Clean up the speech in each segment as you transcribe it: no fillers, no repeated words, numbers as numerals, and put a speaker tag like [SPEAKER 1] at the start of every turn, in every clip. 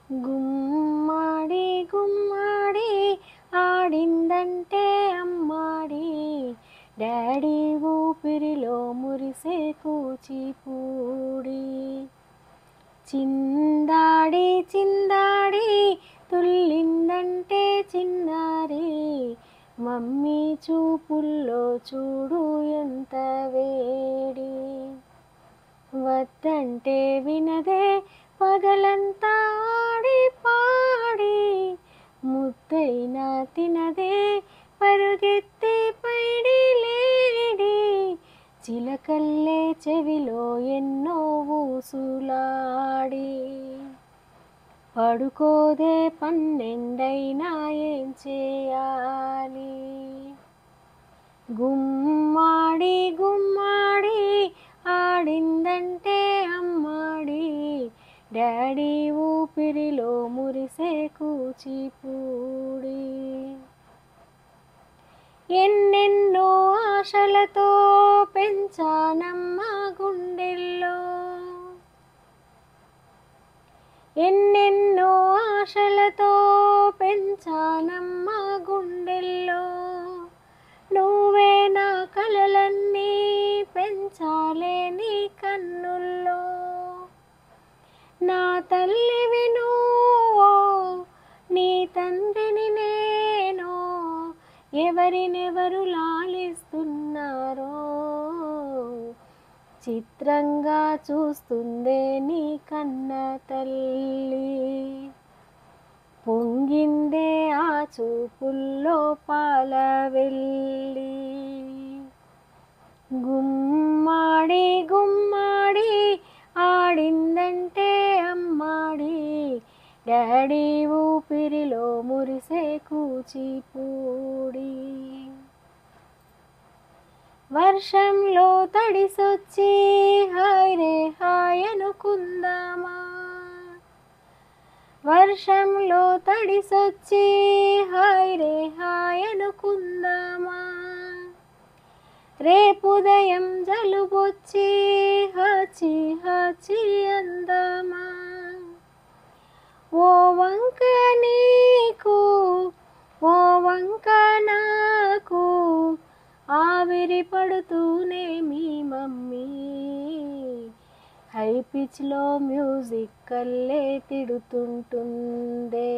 [SPEAKER 1] గుమ్మాడి గుమ్మాడి ఆడిందంటే అమ్మాడి, డాడీ ఊపిరిలో మురిసే కూచిపూడి. చిందాడి చిందాడి తుల్లిందంటే చిన్నారి, మమ్మీ చూపుల్లో చూడు ఎంత వేడి. వద్దంటే వినదే పగలంతా ఆడి పాడి, ముద్దైనా తినదే పరుగెత్తి పైడి లేడి. చిలకల్లే చెవిలో ఎన్నో ఊసులాడి, పడుకోదే పన్నెండైనా ఏం చేయాలి. గుమ్మాడి గుమ్మాడి ఆడిందంటే అమ్మాడి, డాడీ ఊపిరిలో మురిసే కూచిపూడి. ఎన్నెన్నో ఆశలతో పెంచానమ్మ గుండెల్లో, ఎన్నెన్నో ఆశలతో పెంచానమ్మ గుండెల్లో, నువ్వే నా కలలన్నీ పెంచాలే నీ కన్నుల్లో. నా తల్లివి నువ్వో, నీ తండ్రిని నేను, ఎవరినెవరు లాలిస్తున్నారో చిత్రంగా చూస్తుందే నీ కన్న తల్లి. పొంగిందే ఆ చూపుల్లో పాల వెళ్ళి. గుమ్మాడి గుమ్మాడి ఆడిందంటే అమ్మాడి, డాడీ ఊపిరిలో మురిసే కూచిపూడి. వర్షంలో తడిసొచ్చి హాయ్ రే హాయ్ అనుకుందామా, వర్షంలో తడిసొచ్చి హాయ్ రే హాయ్ అనుకుందామా. రేపుదయం జలుబొచ్చి హచి హచి అందామా. ఓ వంక నీకు ఓ వంక నాకు, ఆవిరి పడుతూనే మీ మమ్మీ హై పిచ్లో మ్యూజిక్ కల్లే తిడుతుంటుందే.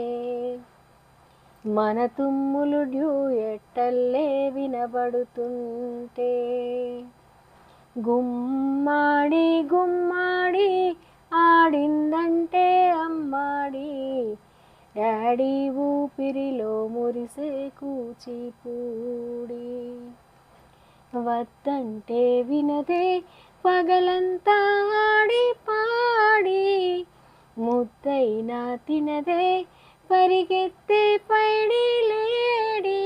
[SPEAKER 1] మన తుమ్ములు డ్యూయెట్టల్లే వినబడుతుంటే. గుమ్మాడి గుమ్మాడి ఆడిందంటే అమ్మాడి, డాడీ ఊపిరిలో మురిసే కూచిపూడి. వద్దంటే వినదే పగలంతా ఆడి పాడి, ముద్దైనా తినదే పరిగెత్తే పైడి లేడి.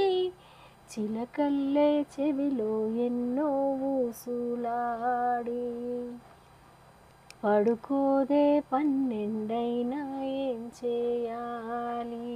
[SPEAKER 1] చిలకల్లే చెవిలో ఎన్నో ఊసులాడి, పడుకోదే పన్నెండైనా ఏం చేయాలి.